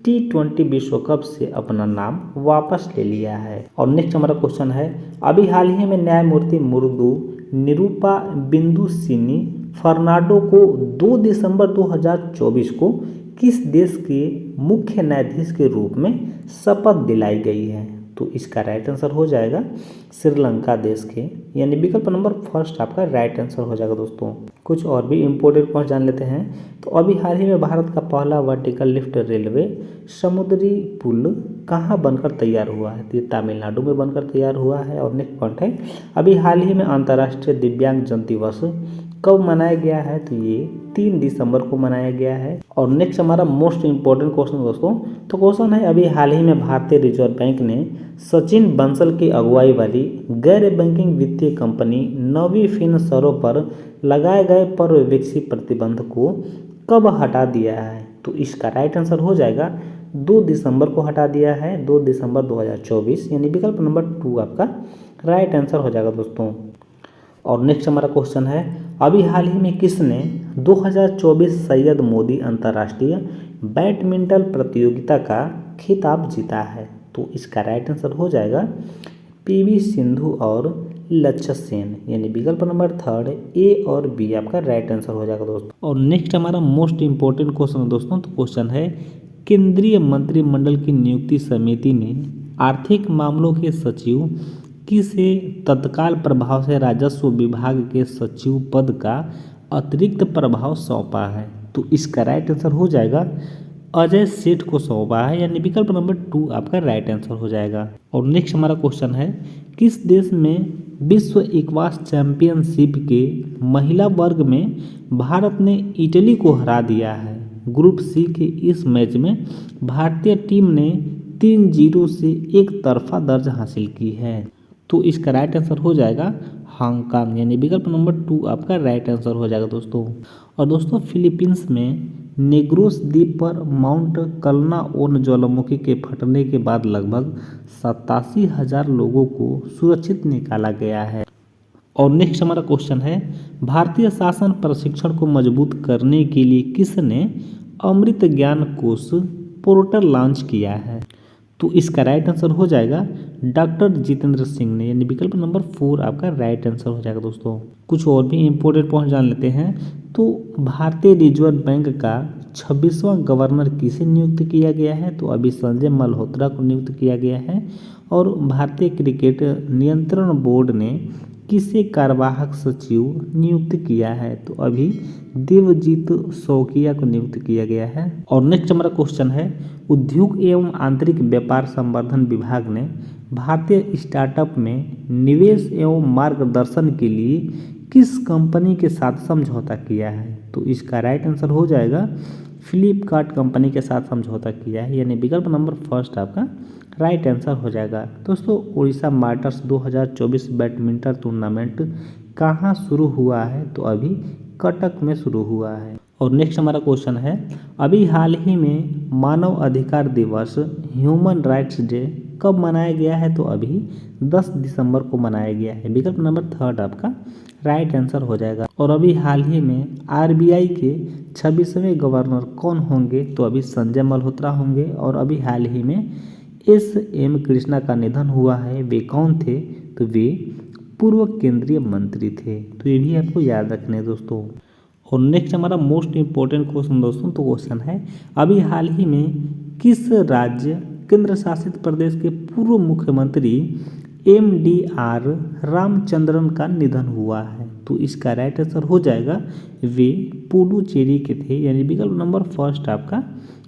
Speaker 1: T20 विश्व कप से अपना नाम वापस ले लिया है। और नेक्स्ट हमारा क्वेश्चन है, अभी हाल ही में न्यायमूर्ति मुर्दू निरूपा बिंदु सिनी फर्नांडो को 2 दिसंबर 2024 को किस देश के मुख्य न्यायाधीश के रूप में शपथ दिलाई गई है? तो इसका राइट आंसर हो जाएगा श्रीलंका देश के, यानी विकल्प नंबर फर्स्ट आपका राइट आंसर हो जाएगा दोस्तों। कुछ और भी इम्पोर्टेंट पॉइंट जान लेते हैं। तो अभी हाल ही में भारत का पहला वर्टिकल लिफ्ट रेलवे समुद्री पुल कहाँ बनकर तैयार हुआ है? तो ये तमिलनाडु में बनकर तैयार हुआ है। और नेक्स्ट पॉइंट है, अभी हाल ही में अंतर्राष्ट्रीय दिव्यांगजन दिवस कब मनाया गया है? तो ये 3 दिसंबर को मनाया गया है। और नेक्स्ट हमारा मोस्ट इम्पोर्टेंट क्वेश्चन दोस्तों, तो क्वेश्चन है, अभी हाल ही में भारतीय रिजर्व बैंक ने सचिन बंसल की अगुवाई वाली गैर बैंकिंग वित्तीय कंपनी नवी फिनसर्व पर लगाए गए पर्यवेक्षी प्रतिबंध को कब हटा दिया है? तो इसका राइट आंसर हो जाएगा 2 दिसंबर को हटा दिया है, 2 दिसंबर 2024, यानी विकल्प नंबर 2 आपका राइट आंसर हो जाएगा दोस्तों। और नेक्स्ट हमारा क्वेश्चन है, अभी हाल ही में किसने 2024 सैयद मोदी अंतर्राष्ट्रीय बैडमिंटन प्रतियोगिता का खिताब जीता है? तो इसका राइट आंसर हो जाएगा PV सिंधु और लक्ष्य सेन, यानी विकल्प नंबर 3 A और B आपका राइट आंसर हो जाएगा दोस्तों। और नेक्स्ट हमारा मोस्ट इम्पोर्टेंट क्वेश्चन है दोस्तों। तो क्वेश्चन है, केंद्रीय मंत्रिमंडल की नियुक्ति समिति ने आर्थिक मामलों के सचिव किसे तत्काल प्रभाव से राजस्व विभाग के सचिव पद का अतिरिक्त प्रभाव सौंपा है? तो इसका राइट आंसर हो जाएगा अजय सेठ को सौंपा है, यानी विकल्प नंबर 2 आपका राइट आंसर हो जाएगा। और नेक्स्ट हमारा क्वेश्चन है, किस देश में विश्व इक्वास चैंपियनशिप के महिला वर्ग में भारत ने इटली को हरा दिया है? ग्रुप सी के इस मैच में भारतीय टीम ने 3-0 से एक तरफा दर्ज हासिल की है। तो इसका राइट आंसर हो जाएगा हांगकांग, यानी विकल्प नंबर 2 आपका राइट आंसर हो जाएगा दोस्तों। और दोस्तों फिलीपींस में नेग्रोस द्वीप पर माउंट कलनाओन ज्वालामुखी के फटने के बाद लगभग 87,000 लोगों को सुरक्षित निकाला गया है। और नेक्स्ट हमारा क्वेश्चन है, भारतीय शासन प्रशिक्षण को मजबूत करने के लिए किसने अमृत ज्ञान कोश पोर्टल लॉन्च किया है? तो इसका राइट आंसर हो जाएगा डॉक्टर जितेंद्र सिंह ने, यानी विकल्प नंबर 4 आपका राइट आंसर हो जाएगा दोस्तों। कुछ और भी इम्पोर्टेंट पॉइंट जान लेते हैं। तो भारतीय रिजर्व बैंक का 26वां गवर्नर किसे नियुक्त किया गया है? तो अभी संजय मल्होत्रा को नियुक्त किया गया है। और भारतीय क्रिकेट नियंत्रण बोर्ड ने किसे कार्यवाहक सचिव नियुक्त किया है? तो अभी देवजीत शौकिया को नियुक्त किया गया है। और नेक्स्ट हमारा क्वेश्चन है, उद्योग एवं आंतरिक व्यापार संवर्धन विभाग ने भारतीय स्टार्टअप में निवेश एवं मार्गदर्शन के लिए किस कंपनी के साथ समझौता किया है? तो इसका राइट आंसर हो जाएगा फ्लिपकार्ट कंपनी के साथ समझौता किया है, यानी विकल्प नंबर फर्स्ट आपका राइट आंसर हो जाएगा। दोस्तों उड़ीसा मास्टर्स 2024 बैडमिंटन टूर्नामेंट कहाँ शुरू हुआ है? तो अभी कटक में शुरू हुआ है। और नेक्स्ट हमारा क्वेश्चन है, अभी हाल ही में मानव अधिकार दिवस ह्यूमन राइट्स डे कब मनाया गया है? तो अभी 10 दिसंबर को मनाया गया है, विकल्प नंबर 3 आपका राइट आंसर हो जाएगा। और अभी हाल ही में RBI के 26वें गवर्नर कौन होंगे? तो अभी संजय मल्होत्रा होंगे। और अभी हाल ही में SM कृष्णा का निधन हुआ है, वे कौन थे? तो वे पूर्व केंद्रीय मंत्री थे। तो ये भी आपको याद रखने दोस्तों। और नेक्स्ट हमारा मोस्ट इम्पोर्टेंट क्वेश्चन दोस्तों, तो क्वेश्चन है, अभी हाल ही में किस राज्य केंद्र शासित प्रदेश के पूर्व मुख्यमंत्री MDR रामचंद्रन का निधन हुआ है? तो इसका राइट आंसर हो जाएगा वे पुडुचेरी के थे, यानी विकल्प नंबर फर्स्ट आपका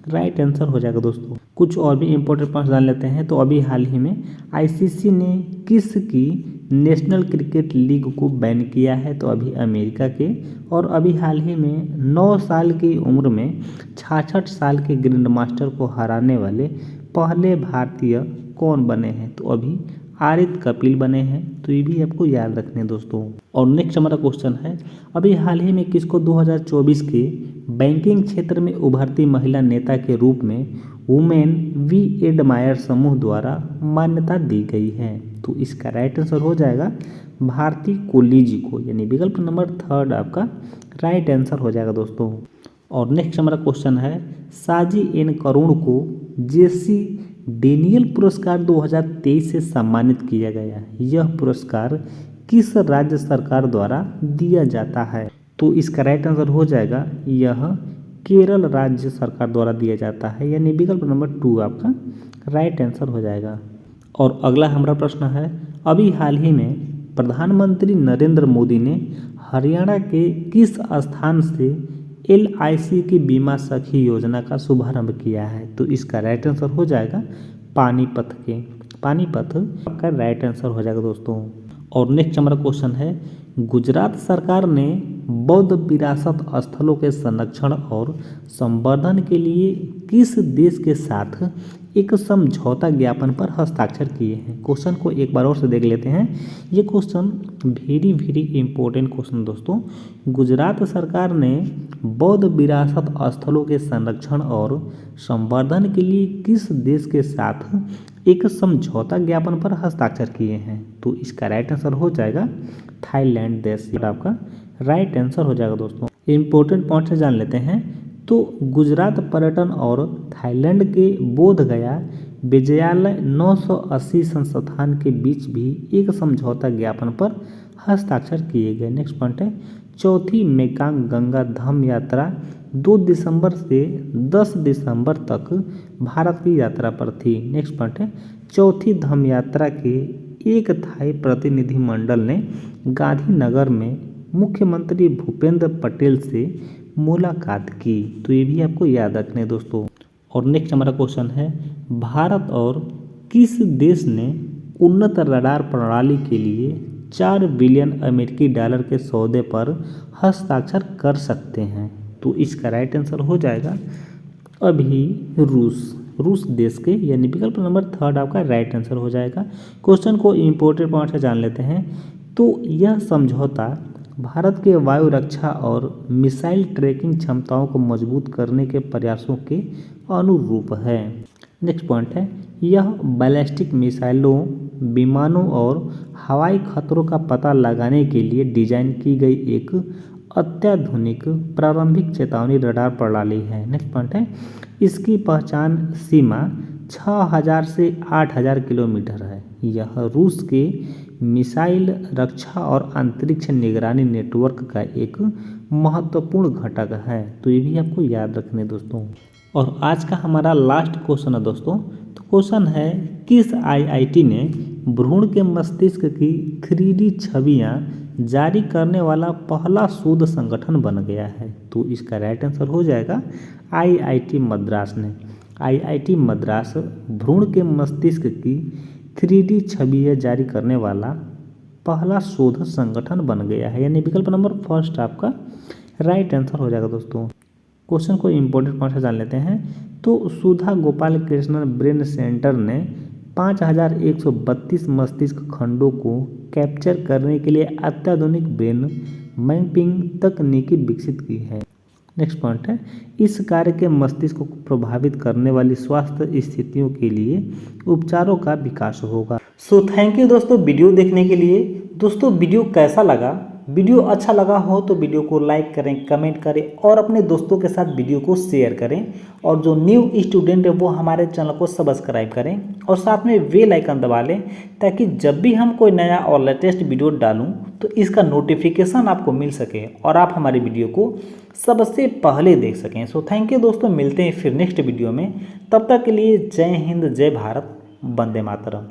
Speaker 1: राइट आंसर हो जाएगा दोस्तों। कुछ और भी इम्पोर्टेंट पॉइंट्स जान लेते हैं। तो अभी हाल ही में ICC ने किसकी नेशनल क्रिकेट लीग को बैन किया है? तो अभी अमेरिका के, और अभी हाल ही में 9 साल की उम्र में 66 साल के ग्रैंड मास्टर को हराने वाले पहले भारतीय कौन बने हैं? तो अभी आरित कपिल बने हैं। तो ये भी आपको याद रखने दोस्तों। और नेक्स्ट हमारा क्वेश्चन है, अभी हाल ही में किसको 2024 के बैंकिंग क्षेत्र में उभरती महिला नेता के रूप में वुमेन वी एडमायर समूह द्वारा मान्यता दी गई है? तो इसका राइट आंसर हो जाएगा भारती कोहली जी को, यानी विकल्प नंबर 3 आपका राइट आंसर हो जाएगा दोस्तों। और नेक्स्ट हमारा क्वेश्चन है, साजी एन करुण को जेसी डेनियल पुरस्कार 2023 से सम्मानित किया गया। यह पुरस्कार किस राज्य सरकार द्वारा दिया जाता है? तो इसका राइट आंसर हो जाएगा यह केरल राज्य सरकार द्वारा दिया जाता है, यानी विकल्प नंबर 2 आपका राइट आंसर हो जाएगा। और अगला हमारा प्रश्न है, अभी हाल ही में प्रधानमंत्री नरेंद्र मोदी ने हरियाणा के किस स्थान से LIC की बीमा सखी योजना का शुभारंभ किया है? तो इसका राइट आंसर हो जाएगा पानीपत के, पानीपत का राइट आंसर हो जाएगा दोस्तों। और नेक्स्ट हमारा क्वेश्चन है, गुजरात सरकार ने बौद्ध विरासत स्थलों के संरक्षण और संवर्धन के लिए किस देश के साथ एक समझौता ज्ञापन पर हस्ताक्षर किए हैं? क्वेश्चन को एक बार और से देख लेते हैं। ये क्वेश्चन वेरी इंपॉर्टेंट क्वेश्चन दोस्तों। गुजरात सरकार ने बौद्ध विरासत स्थलों के संरक्षण और संवर्धन के लिए किस देश के साथ एक समझौता ज्ञापन पर हस्ताक्षर किए हैं? तो इसका राइट आंसर हो जाएगा थाईलैंड देश, आपका राइट आंसर हो जाएगा दोस्तों। इंपॉर्टेंट पॉइंट से जान लेते हैं। तो गुजरात पर्यटन और थाईलैंड के बोध गया विजयालय 980 संस्थान के बीच भी एक समझौता ज्ञापन पर हस्ताक्षर किए गए। नेक्स्ट पॉइंट है, चौथी मेकांग गंगा धम यात्रा 2 दिसंबर से 10 दिसंबर तक भारत की यात्रा पर थी। नेक्स्ट पॉइंट है, चौथी धम यात्रा के एक थाई प्रतिनिधिमंडल ने गांधीनगर में मुख्यमंत्री भूपेंद्र पटेल से मुलाकात की। तो ये भी आपको याद रखने दोस्तों। और नेक्स्ट हमारा क्वेश्चन है, भारत और किस देश ने उन्नत रडार प्रणाली के लिए 4 बिलियन अमेरिकी डॉलर के सौदे पर हस्ताक्षर कर सकते हैं? तो इसका राइट आंसर हो जाएगा अभी रूस देश के, यानी विकल्प नंबर 3 आपका राइट आंसर हो जाएगा। क्वेश्चन को इम्पोर्टेंट पॉइंट से जान लेते हैं। तो यह समझौता भारत के वायु रक्षा और मिसाइल ट्रैकिंग क्षमताओं को मजबूत करने के प्रयासों के अनुरूप है। नेक्स्ट पॉइंट है, यह बैलिस्टिक मिसाइलों, विमानों और हवाई खतरों का पता लगाने के लिए डिजाइन की गई एक अत्याधुनिक प्रारंभिक चेतावनी रडार प्रणाली है। नेक्स्ट पॉइंट है, इसकी पहचान सीमा 6000 से 8000 किलोमीटर है। यह रूस के मिसाइल रक्षा और अंतरिक्ष निगरानी नेटवर्क का एक महत्वपूर्ण घटक है। तो ये भी आपको याद रखने दोस्तों। और आज का हमारा लास्ट क्वेश्चन है दोस्तों। तो क्वेश्चन है, किस IIT ने भ्रूण के मस्तिष्क की 3D छवियां जारी करने वाला पहला शोध संगठन बन गया है? तो इसका राइट आंसर हो जाएगा IIT मद्रास ने। IIT मद्रास भ्रूण के मस्तिष्क की 3D छवियां जारी करने वाला पहला शोध संगठन बन गया है, यानी विकल्प नंबर 1 आपका राइट आंसर हो जाएगा दोस्तों। क्वेश्चन को इम्पोर्टेंट पॉइंट से जान लेते हैं। तो सुधा गोपाल कृष्णन ब्रेन सेंटर ने 5132 मस्तिष्क खंडों को कैप्चर करने के लिए अत्याधुनिक ब्रेन मैपिंग तकनीकी विकसित की है। नेक्स्ट पॉइंट है, इस कार्य के मस्तिष्क को प्रभावित करने वाली स्वास्थ्य स्थितियों के लिए उपचारों का विकास होगा। सो थैंक यू दोस्तों वीडियो देखने के लिए। दोस्तों वीडियो कैसा लगा? वीडियो अच्छा लगा हो तो वीडियो को लाइक करें, कमेंट करें और अपने दोस्तों के साथ वीडियो को शेयर करें। और जो न्यू स्टूडेंट है वो हमारे चैनल को सब्सक्राइब करें और साथ में बेल आइकन दबा लें, ताकि जब भी हम कोई नया और लेटेस्ट वीडियो डालूं तो इसका नोटिफिकेशन आपको मिल सके और आप हमारी वीडियो को सबसे पहले देख सकें। सो थैंक यू दोस्तों, मिलते हैं फिर नेक्स्ट वीडियो में। तब तक के लिए जय हिंद, जय भारत, वंदे मातरम।